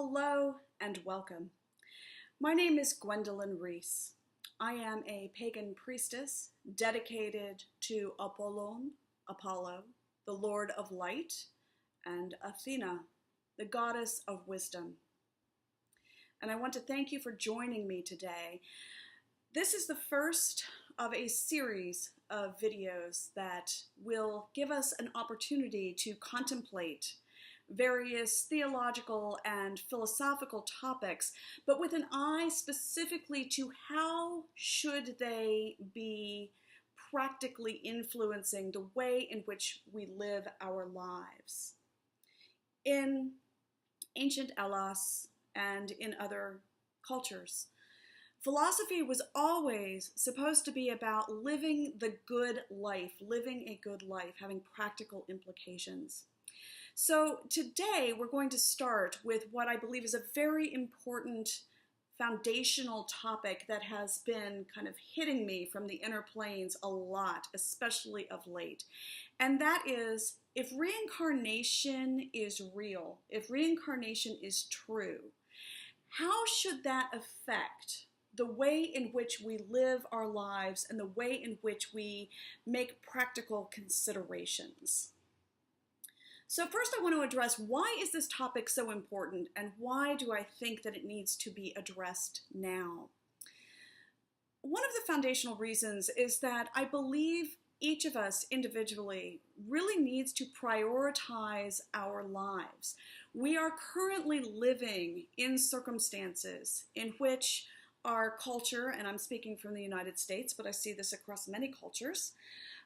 Hello and welcome. My name is Gwendolyn Reece. I am a pagan priestess dedicated to Apollo, the Lord of Light, and Athena, the goddess of wisdom. And I want to thank you for joining me today. This is the first of a series of videos that will give us an opportunity to contemplate various theological and philosophical topics, but with an eye specifically to how should they be practically influencing the way in which we live our lives. In ancient Hellas and in other cultures, philosophy was always supposed to be about living the good life, living a good life, having practical implications. So today we're going to start with what I believe is a very important foundational topic that has been kind of hitting me from the inner planes a lot, especially of late. And that is, if reincarnation is real, if reincarnation is true, how should that affect the way in which we live our lives and the way in which we make practical considerations? So first I want to address, why is this topic so important and why do I think that it needs to be addressed now? One of the foundational reasons is that I believe each of us individually really needs to prioritize our lives. We are currently living in circumstances in which our culture, and I'm speaking from the United States, but I see this across many cultures,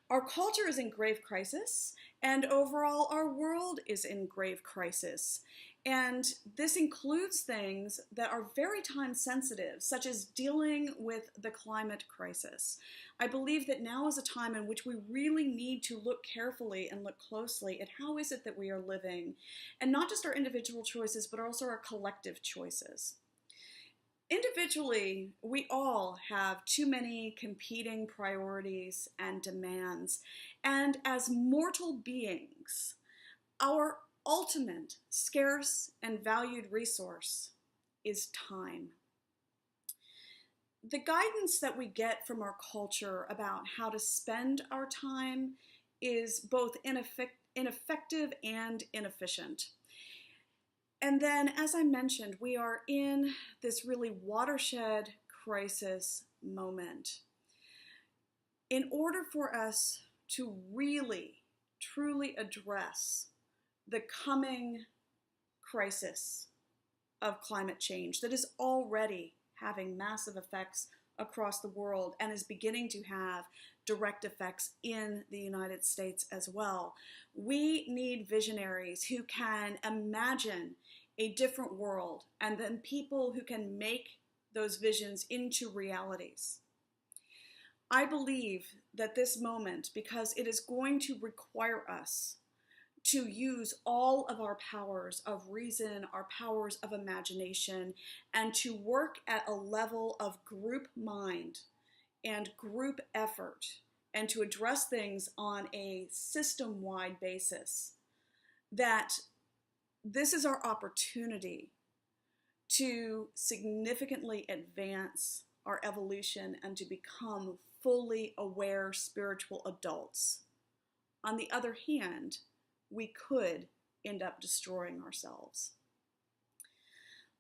our culture is in grave crisis, and overall our world is in grave crisis. And this includes things that are very time sensitive, such as dealing with the climate crisis. I believe that now is a time in which we really need to look carefully and look closely at how is it that we are living, and not just our individual choices, but also our collective choices. Individually, we all have too many competing priorities and demands, and as mortal beings, our ultimate scarce and valued resource is time. The guidance that we get from our culture about how to spend our time is both ineffective and inefficient. And then, as I mentioned, we are in this really watershed crisis moment. In order for us to really, truly address the coming crisis of climate change that is already having massive effects across the world and is beginning to have direct effects in the United States as well, we need visionaries who can imagine a different world, and then people who can make those visions into realities. I believe that this moment, because it is going to require us to use all of our powers of reason, our powers of imagination, and to work at a level of group mind and group effort, and to address things on a system-wide basis, that this is our opportunity to significantly advance our evolution and to become fully aware spiritual adults. On the other hand, we could end up destroying ourselves.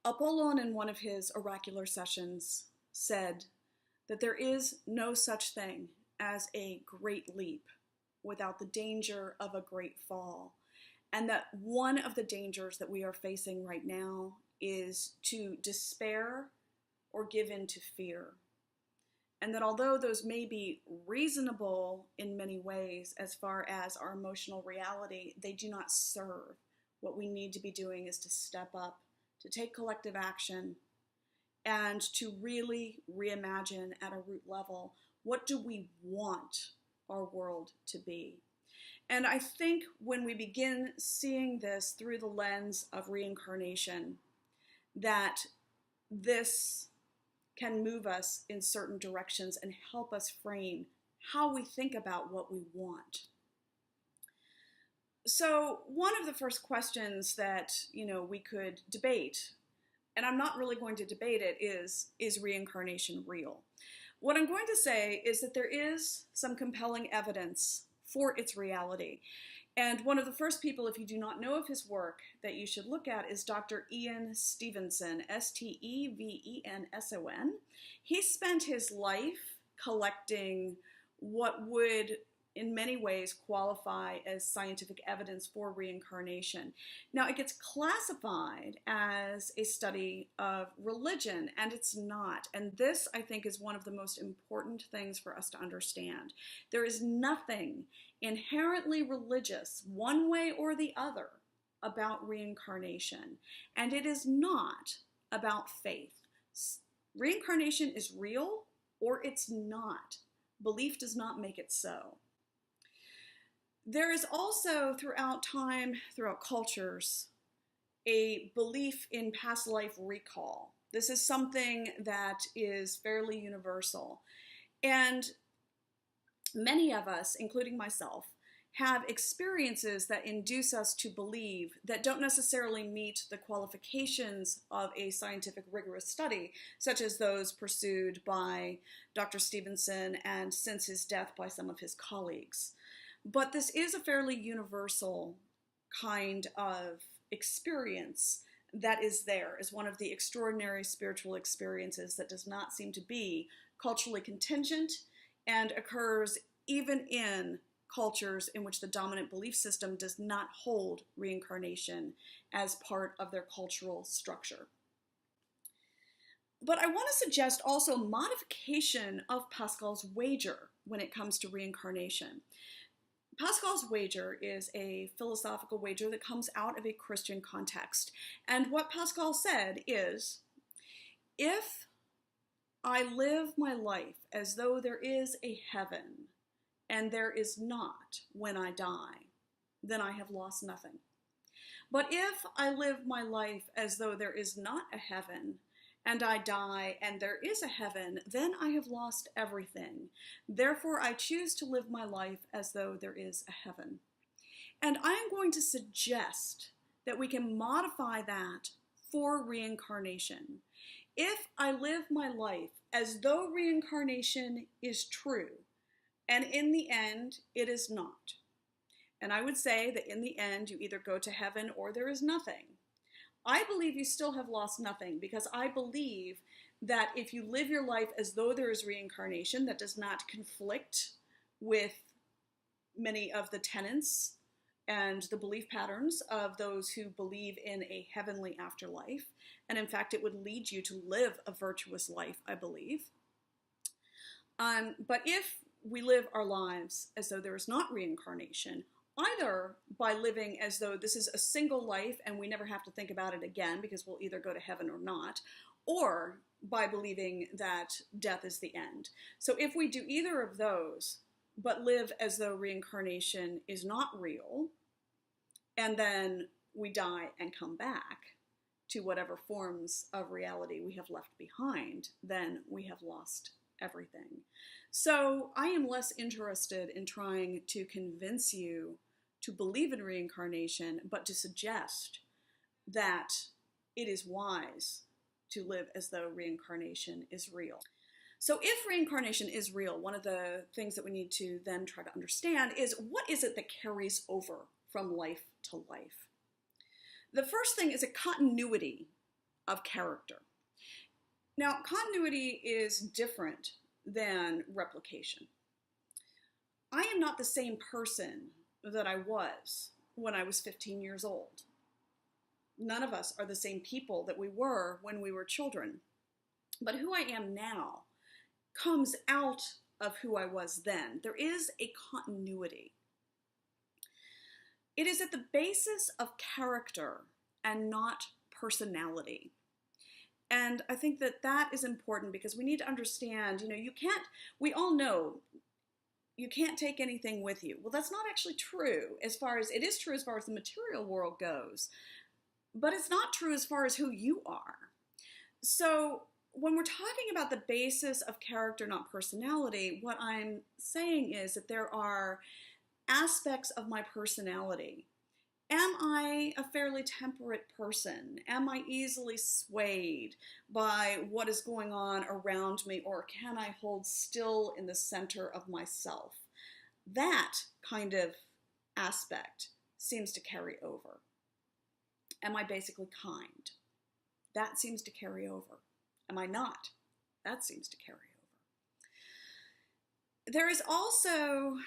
Apollon, in one of his oracular sessions, said that there is no such thing as a great leap without the danger of a great fall. And that one of the dangers that we are facing right now is to despair or give in to fear. And that although those may be reasonable in many ways as far as our emotional reality, they do not serve. What we need to be doing is to step up, to take collective action, and to really reimagine at a root level, what do we want our world to be? And I think when we begin seeing this through the lens of reincarnation, that this can move us in certain directions and help us frame how we think about what we want. So one of the first questions that we could debate and I'm not really going to debate it, is reincarnation real? What I'm going to say is that there is some compelling evidence for its reality. And one of the first people, if you do not know of his work, that you should look at is Dr. Ian Stevenson, Stevenson. He spent his life collecting what would in many ways qualify as scientific evidence for reincarnation. Now, it gets classified as a study of religion, and it's not. And this, I think, is one of the most important things for us to understand. There is nothing inherently religious, one way or the other, about reincarnation. And it is not about faith. Reincarnation is real, or it's not. Belief does not make it so. There is also, throughout time, throughout cultures, a belief in past life recall. This is something that is fairly universal. And many of us, including myself, have experiences that induce us to believe that don't necessarily meet the qualifications of a scientific rigorous study, such as those pursued by Dr. Stevenson and since his death by some of his colleagues. But this is a fairly universal kind of experience that is there as one of the extraordinary spiritual experiences that does not seem to be culturally contingent and occurs even in cultures in which the dominant belief system does not hold reincarnation as part of their cultural structure. But I want to suggest also modification of Pascal's wager when it comes to reincarnation. Pascal's wager is a philosophical wager that comes out of a Christian context. And what Pascal said is, if I live my life as though there is a heaven and there is not when I die, then I have lost nothing. But if I live my life as though there is not a heaven and I die and there is a heaven, then I have lost everything. Therefore, I choose to live my life as though there is a heaven. And I am going to suggest that we can modify that for reincarnation. If I live my life as though reincarnation is true, and in the end, it is not, and I would say that in the end, you either go to heaven or there is nothing, I believe you still have lost nothing, because I believe that if you live your life as though there is reincarnation, that does not conflict with many of the tenets and the belief patterns of those who believe in a heavenly afterlife. And in fact, it would lead you to live a virtuous life, I believe. But if we live our lives as though there is not reincarnation, either by living as though this is a single life and we never have to think about it again because we'll either go to heaven or not, or by believing that death is the end. So if we do either of those, but live as though reincarnation is not real, and then we die and come back to whatever forms of reality we have left behind, then we have lost everything. So I am less interested in trying to convince you to believe in reincarnation, but to suggest that it is wise to live as though reincarnation is real. So if reincarnation is real, one of the things that we need to then try to understand is, what is it that carries over from life to life? The first thing is a continuity of character. Now, continuity is different than replication. I am not the same person that I was when I was 15 years old. None of us are the same people that we were when we were children. But who I am now comes out of who I was then. There is a continuity. It is at the basis of character and not personality. And I think that that is important, because we need to understand, we all know you can't take anything with you. Well, that's not actually true. It is true as far as the material world goes, but it's not true as far as who you are. So when we're talking about the basis of character, not personality, what I'm saying is that there are aspects of my personality Am I a fairly temperate person? Am I easily swayed by what is going on around me, or can I hold still in the center of myself? That kind of aspect seems to carry over. Am I basically kind? That seems to carry over. Am I not? That seems to carry over. There is also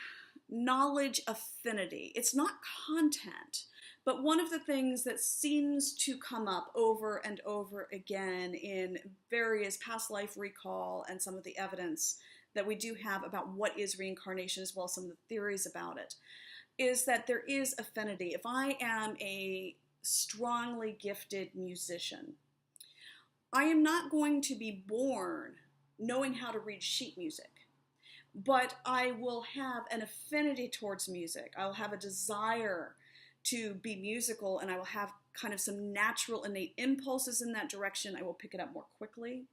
knowledge affinity. It's not content, but one of the things that seems to come up over and over again in various past life recall and some of the evidence that we do have about what is reincarnation, as well as some of the theories about it, is that there is affinity. If I am a strongly gifted musician, I am not going to be born knowing how to read sheet music, but I will have an affinity towards music. I'll have a desire to be musical, and I will have kind of some natural innate impulses in that direction. I will pick it up more quickly,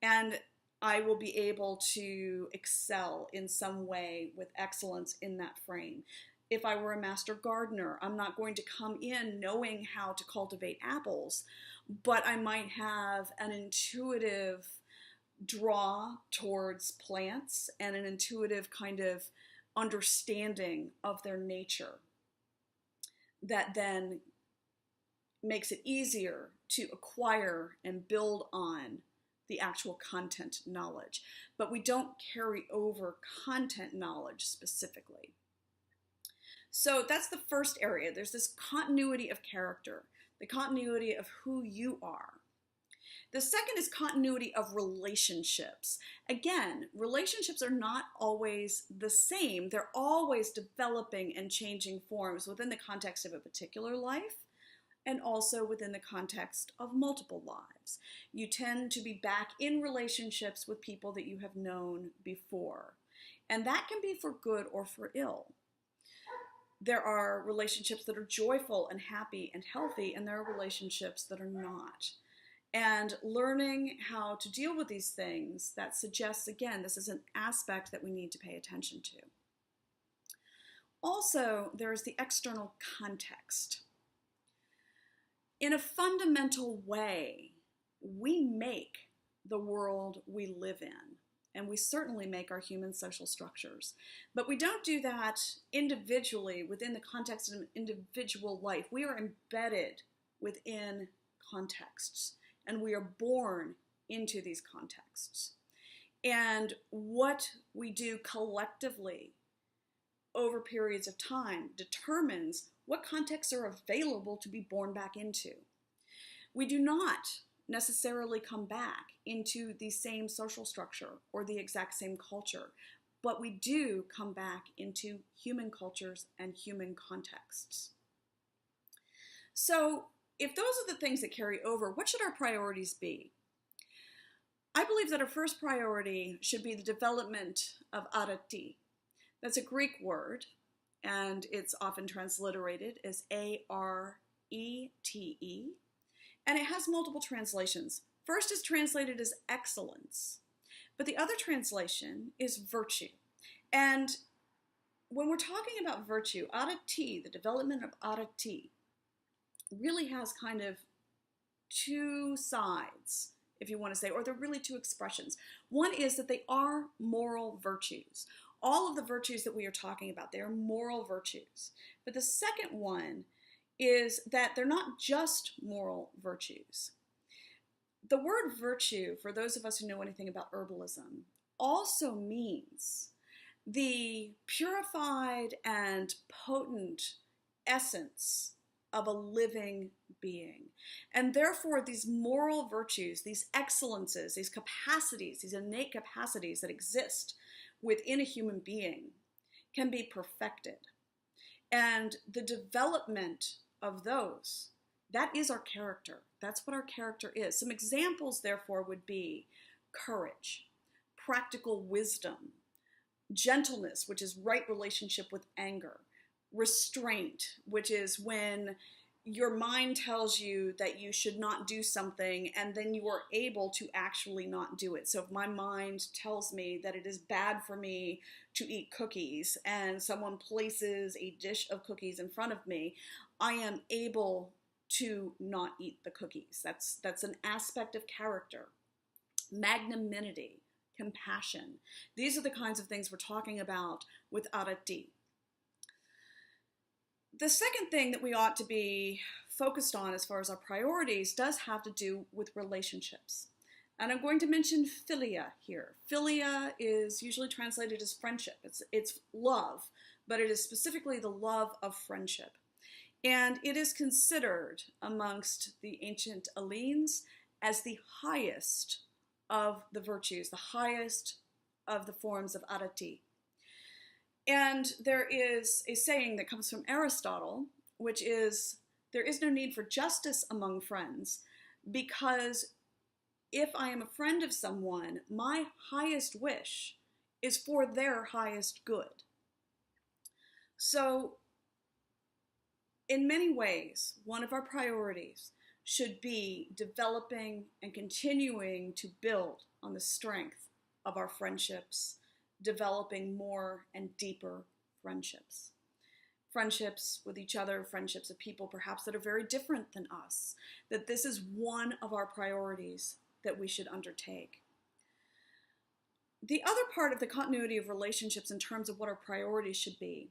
and I will be able to excel in some way with excellence in that frame. If I were a master gardener, I'm not going to come in knowing how to cultivate apples, but I might have an intuitive draw towards plants and an intuitive kind of understanding of their nature that then makes it easier to acquire and build on the actual content knowledge. But we don't carry over content knowledge specifically. So that's the first area. There's this continuity of character, the continuity of who you are. The second is continuity of relationships. Again, relationships are not always the same. They're always developing and changing forms within the context of a particular life and also within the context of multiple lives. You tend to be back in relationships with people that you have known before, and that can be for good or for ill. There are relationships that are joyful and happy and healthy, and there are relationships that are not. And learning how to deal with these things, that suggests, again, this is an aspect that we need to pay attention to. Also, there is the external context. In a fundamental way, we make the world we live in, and we certainly make our human social structures. But we don't do that individually within the context of an individual life. We are embedded within contexts, and we are born into these contexts. And what we do collectively over periods of time determines what contexts are available to be born back into. We do not necessarily come back into the same social structure or the exact same culture, but we do come back into human cultures and human contexts. So, if those are the things that carry over, what should our priorities be? I believe that our first priority should be the development of arete. That's a Greek word, and it's often transliterated as Arete, and it has multiple translations. First is translated as excellence, but the other translation is virtue. And when we're talking about virtue, arete, the development of arete, really has kind of two sides, if you want to say, or they're really two expressions. One is that they are moral virtues. All of the virtues that we are talking about, they are moral virtues. But the second one is that they're not just moral virtues. The word virtue, for those of us who know anything about herbalism, also means the purified and potent essence of a living being. And therefore, these moral virtues, these excellences, these capacities, these innate capacities that exist within a human being can be perfected. And the development of those, that is our character. That's what our character is. Some examples, therefore, would be courage, practical wisdom, gentleness, which is right relationship with anger, restraint, which is when your mind tells you that you should not do something, and then you are able to actually not do it. So if my mind tells me that it is bad for me to eat cookies, and someone places a dish of cookies in front of me, I am able to not eat the cookies. That's an aspect of character. Magnanimity, compassion. These are the kinds of things we're talking about with arati. The second thing that we ought to be focused on as far as our priorities does have to do with relationships. And I'm going to mention philia here. Philia is usually translated as friendship. It's love, but it is specifically the love of friendship. And it is considered amongst the ancient Hellenes as the highest of the virtues, the highest of the forms of arati. And there is a saying that comes from Aristotle, which is, there is no need for justice among friends, because if I am a friend of someone, my highest wish is for their highest good. So, in many ways, one of our priorities should be developing and continuing to build on the strength of our friendships, developing more and deeper friendships. Friendships with each other, friendships of people perhaps that are very different than us, that this is one of our priorities that we should undertake. The other part of the continuity of relationships in terms of what our priorities should be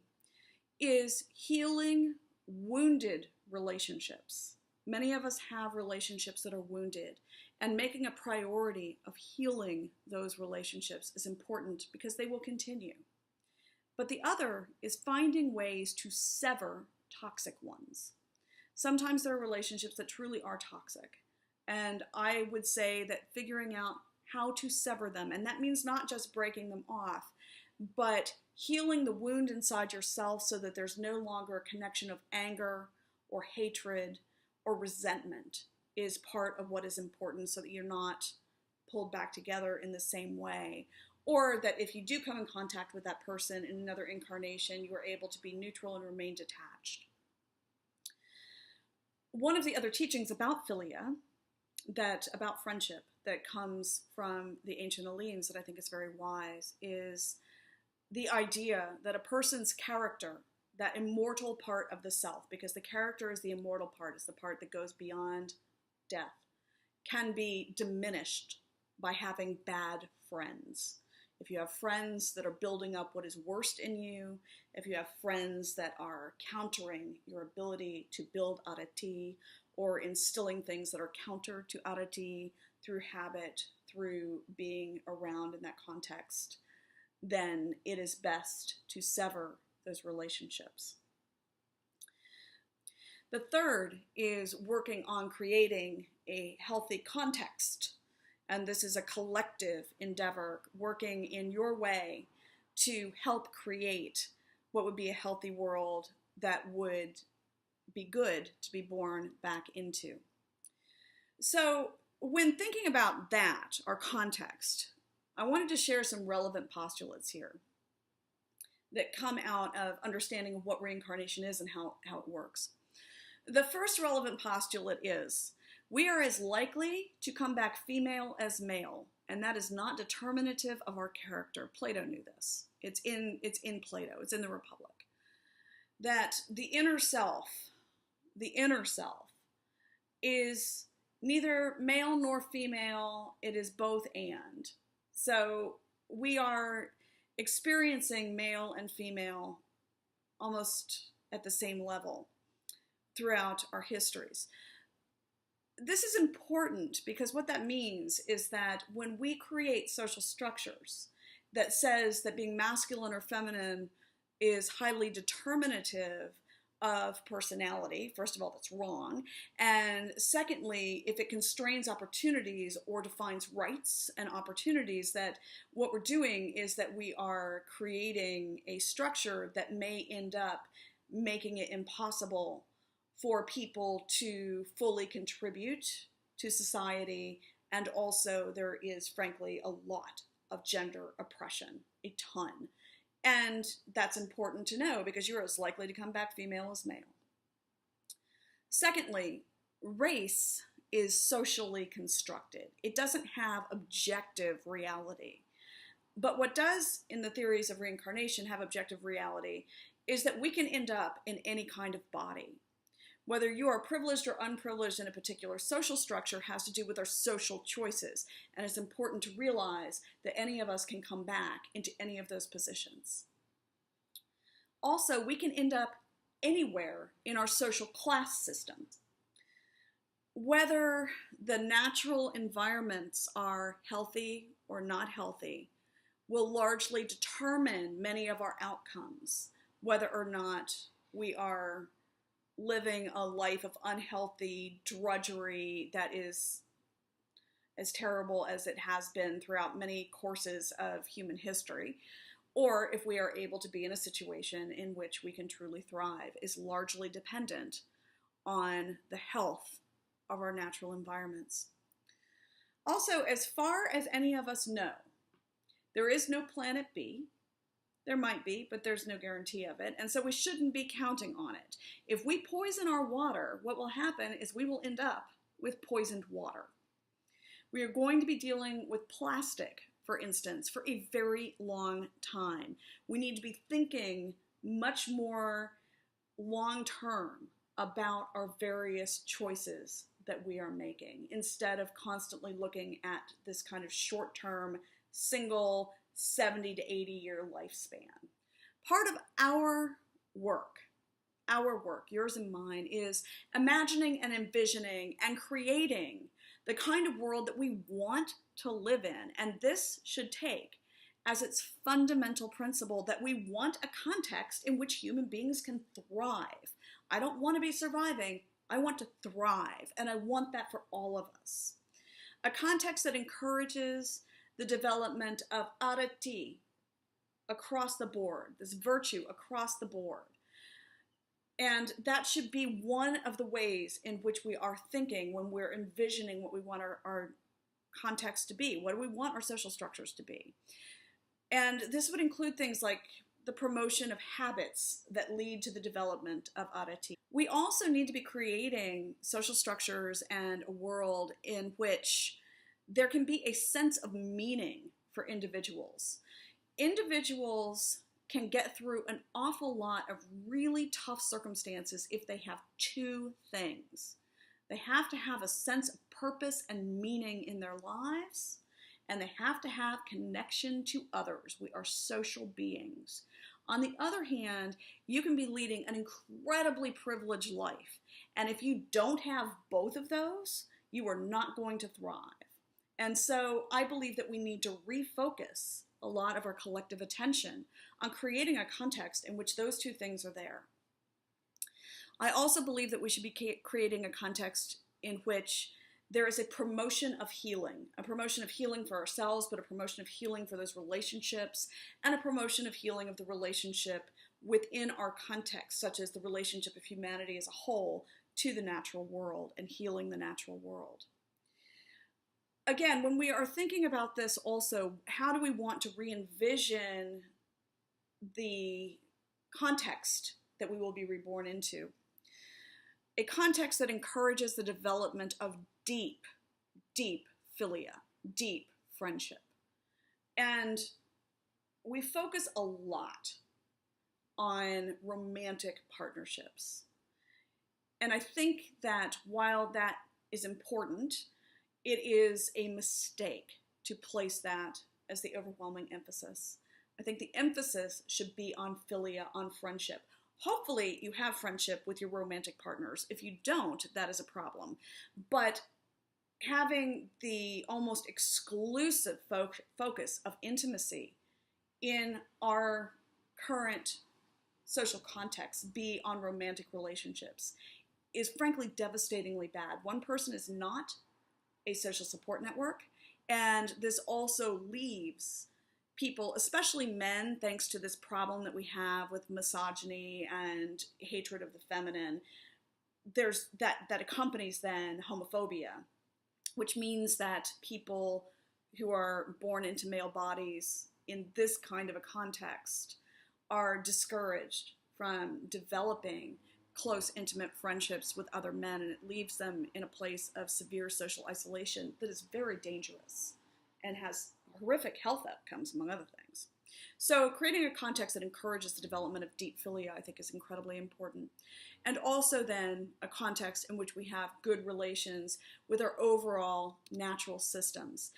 is healing wounded relationships. Many of us have relationships that are wounded, and making a priority of healing those relationships is important because they will continue. But the other is finding ways to sever toxic ones. Sometimes there are relationships that truly are toxic, and I would say that figuring out how to sever them, and that means not just breaking them off, but healing the wound inside yourself so that there's no longer a connection of anger or hatred or resentment is part of what is important, so that you're not pulled back together in the same way. Or that if you do come in contact with that person in another incarnation, you are able to be neutral and remain detached. One of the other teachings about philia, about friendship, that comes from the ancient Hellenes that I think is very wise, is the idea that a person's character, that immortal part of the self, because the character is the immortal part, it's the part that goes beyond death, can be diminished by having bad friends. If you have friends that are building up what is worst in you, if you have friends that are countering your ability to build arati, or instilling things that are counter to arati through habit, through being around in that context, then it is best to sever those relationships. The third is working on creating a healthy context. And this is a collective endeavor, working in your way to help create what would be a healthy world that would be good to be born back into. So when thinking about that, our context, I wanted to share some relevant postulates here that come out of understanding of what reincarnation is and how it works. The first relevant postulate is, we are as likely to come back female as male, and that is not determinative of our character. Plato knew this. It's in Plato, it's in the Republic. That the inner self is neither male nor female, it is both and. So we are experiencing male and female almost at the same level throughout our histories. This is important because what that means is that when we create social structures that says that being masculine or feminine is highly determinative of personality, first of all, that's wrong. And secondly, if it constrains opportunities or defines rights and opportunities, that what we're doing is that we are creating a structure that may end up making it impossible for people to fully contribute to society. And also there is, frankly, a lot of gender oppression, a ton. And that's important to know because you're as likely to come back female as male. Secondly, race is socially constructed. It doesn't have objective reality. But what does, in the theories of reincarnation, have objective reality is that we can end up in any kind of body. Whether you are privileged or unprivileged in a particular social structure has to do with our social choices. And it's important to realize that any of us can come back into any of those positions. Also, we can end up anywhere in our social class system. Whether the natural environments are healthy or not healthy will largely determine many of our outcomes, whether or not we are living a life of unhealthy drudgery that is as terrible as it has been throughout many courses of human history, or if we are able to be in a situation in which we can truly thrive, is largely dependent on the health of our natural environments. Also, as far as any of us know, there is no planet B. There might be, but there's no guarantee of it, and so we shouldn't be counting on it. If we poison our water, what will happen is we will end up with poisoned water. We are going to be dealing with plastic, for instance, for a very long time. We need to be thinking much more long-term about our various choices that we are making, instead of constantly looking at this kind of short-term, single 70 to 80 year lifespan. Part of our work, yours and mine, is imagining and envisioning and creating the kind of world that we want to live in. And this should take as its fundamental principle that we want a context in which human beings can thrive. I don't want to be surviving, I want to thrive, and I want that for all of us. A context that encourages the development of arati across the board, this virtue across the board. And that should be one of the ways in which we are thinking when we're envisioning what we want our context to be. What do we want our social structures to be? And this would include things like the promotion of habits that lead to the development of arati. We also need to be creating social structures and a world in which there can be a sense of meaning for individuals. Individuals can get through an awful lot of really tough circumstances if they have two things. They have to have a sense of purpose and meaning in their lives, and they have to have connection to others. We are social beings. On the other hand, you can be leading an incredibly privileged life, and if you don't have both of those, you are not going to thrive. And so I believe that we need to refocus a lot of our collective attention on creating a context in which those two things are there. I also believe that we should be creating a context in which there is a promotion of healing for ourselves, but a promotion of healing for those relationships, and a promotion of healing of the relationship within our context, such as the relationship of humanity as a whole to the natural world and healing the natural world. Again, when we are thinking about this also, how do we want to re-envision the context that we will be reborn into? A context that encourages the development of deep philia, deep friendship. And we focus a lot on romantic partnerships. And I think that while that is important, it is a mistake to place that as the overwhelming emphasis. I think the emphasis should be on philia, on friendship. Hopefully you have friendship with your romantic partners. If you don't, that is a problem. But having the almost exclusive focus of intimacy in our current social context be on romantic relationships is frankly devastatingly bad. One person is not a social support network, and this also leaves people, especially men, thanks to this problem that we have with misogyny and hatred of the feminine, there's that accompanies then homophobia, which means that people who are born into male bodies in this kind of a context are discouraged from developing close, intimate friendships with other men, and it leaves them in a place of severe social isolation that is very dangerous and has horrific health outcomes, among other things. So creating a context that encourages the development of deep philia, I think, is incredibly important. And also then a context in which we have good relations with our overall natural systems.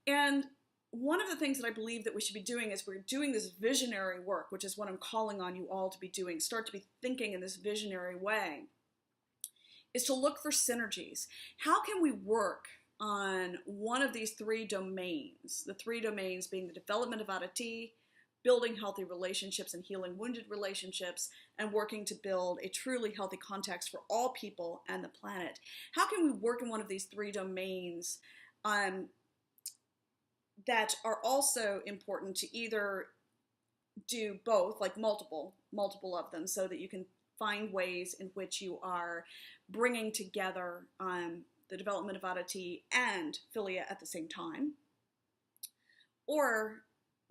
And one of the things that I believe that we should be doing as we're doing this visionary work, which is what I'm calling on you all to be doing, start to be thinking in this visionary way, is to look for synergies. How can we work on one of these three domains, the three domains being the development of adati, building healthy relationships and healing wounded relationships, and working to build a truly healthy context for all people and the planet? How can we work in one of these three domains that are also important to either do both, like multiple of them, so that you can find ways in which you are bringing together the development of adati and philia at the same time, or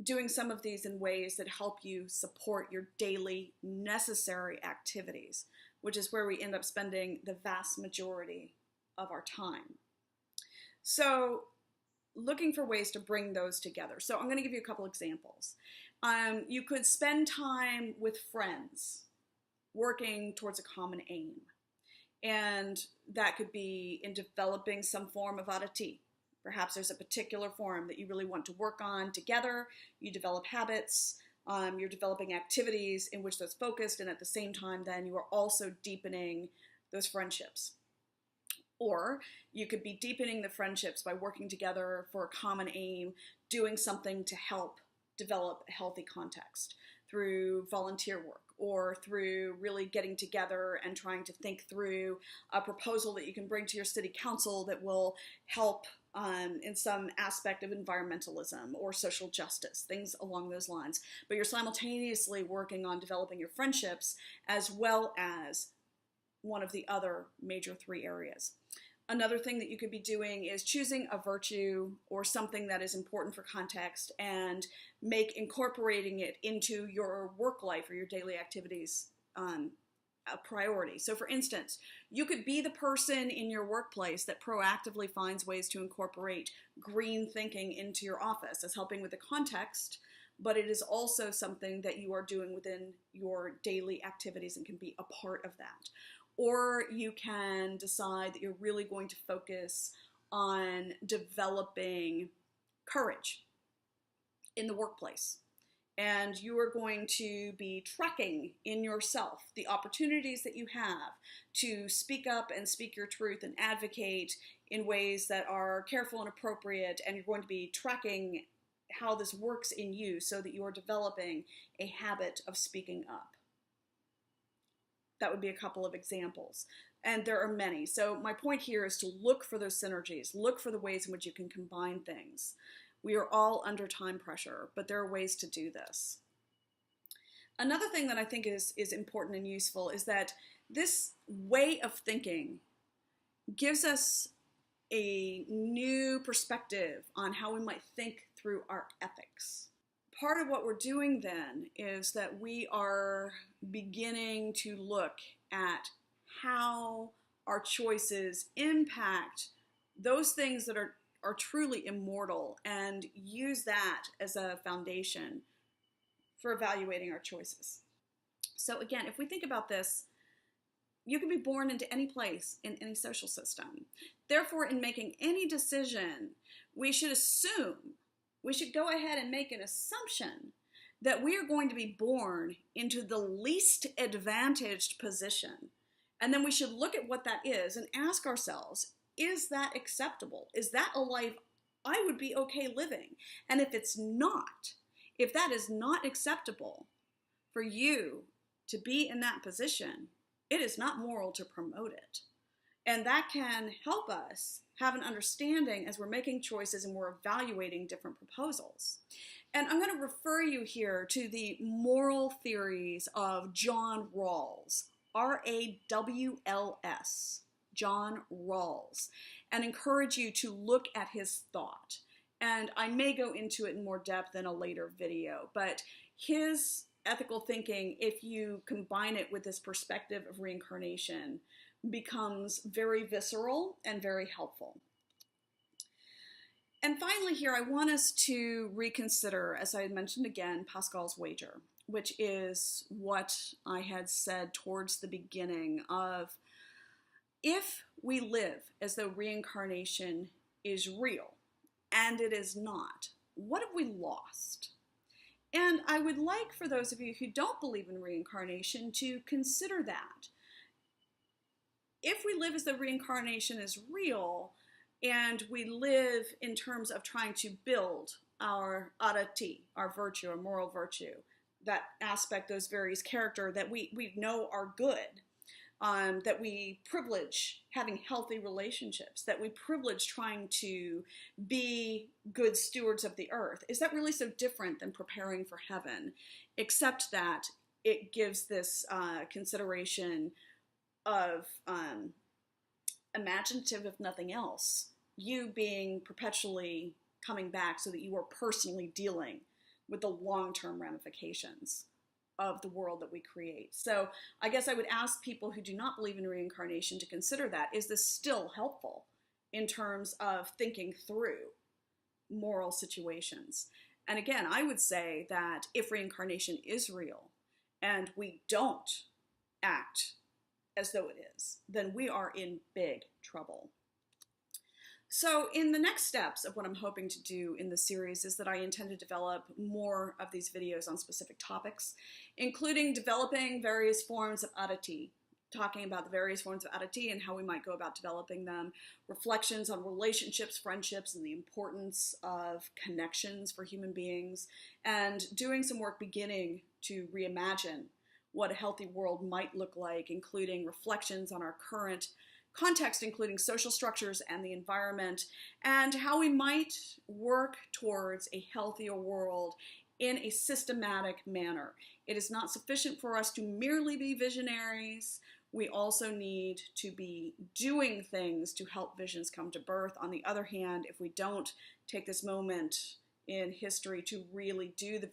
doing some of these in ways that help you support your daily necessary activities, which is where we end up spending the vast majority of our time. So looking for ways to bring those together. So I'm going to give you a couple examples. You could spend time with friends working towards a common aim. And that could be in developing some form of adati. Perhaps there's a particular form that you really want to work on together. You develop habits, you're developing activities in which that's focused, and at the same time then you are also deepening those friendships. Or you could be deepening the friendships by working together for a common aim, doing something to help develop a healthy context through volunteer work, or through really getting together and trying to think through a proposal that you can bring to your city council that will help in some aspect of environmentalism or social justice, things along those lines. But you're simultaneously working on developing your friendships as well as one of the other major three areas. Another thing that you could be doing is choosing a virtue or something that is important for context and incorporating it into your work life or your daily activities a priority. So for instance, you could be the person in your workplace that proactively finds ways to incorporate green thinking into your office as helping with the context, but it is also something that you are doing within your daily activities and can be a part of that. Or you can decide that you're really going to focus on developing courage in the workplace. And you are going to be tracking in yourself the opportunities that you have to speak up and speak your truth and advocate in ways that are careful and appropriate. And you're going to be tracking how this works in you so that you are developing a habit of speaking up. That would be a couple of examples. And there are many. So my point here is to look for those synergies, look for the ways in which you can combine things. We are all under time pressure, but there are ways to do this. Another thing that I think is important and useful is that this way of thinking gives us a new perspective on how we might think through our ethics. Part of what we're doing then is that we are beginning to look at how our choices impact those things that are truly immortal and use that as a foundation for evaluating our choices. So again, if we think about this, you can be born into any place in any social system. Therefore, in making any decision, we should go ahead and make an assumption that we are going to be born into the least advantaged position. And then we should look at what that is and ask ourselves, is that acceptable? Is that a life I would be okay living? And if it's not, if that is not acceptable for you to be in that position, it is not moral to promote it. And that can help us have an understanding as we're making choices and we're evaluating different proposals. And I'm going to refer you here to the moral theories of John Rawls, R-A-W-L-S, John Rawls, and encourage you to look at his thought. And I may go into it in more depth in a later video, but his ethical thinking, if you combine it with this perspective of reincarnation, becomes very visceral and very helpful. And finally here, I want us to reconsider, as I had mentioned again, Pascal's wager, which is what I had said towards the beginning of, if we live as though reincarnation is real, and it is not, what have we lost? And I would like for those of you who don't believe in reincarnation to consider that. If we live as though reincarnation is real, and we live in terms of trying to build our arati, our virtue, our moral virtue, that aspect, those various character that we know are good, that we privilege having healthy relationships, that we privilege trying to be good stewards of the earth, is that really so different than preparing for heaven? Except that it gives this consideration of imaginative, if nothing else, you being perpetually coming back so that you are personally dealing with the long-term ramifications of the world that we create. So I guess I would ask people who do not believe in reincarnation to consider that. Is this still helpful in terms of thinking through moral situations? And again, I would say that if reincarnation is real and we don't act as though it is, then we are in big trouble. So in the next steps of what I'm hoping to do in the series is that I intend to develop more of these videos on specific topics, including developing various forms of arati, talking about the various forms of arati and how we might go about developing them, reflections on relationships, friendships, and the importance of connections for human beings, and doing some work beginning to reimagine what a healthy world might look like, including reflections on our current context, including social structures and the environment, and how we might work towards a healthier world in a systematic manner. It is not sufficient for us to merely be visionaries. We also need to be doing things to help visions come to birth. On the other hand, if we don't take this moment in history to really do the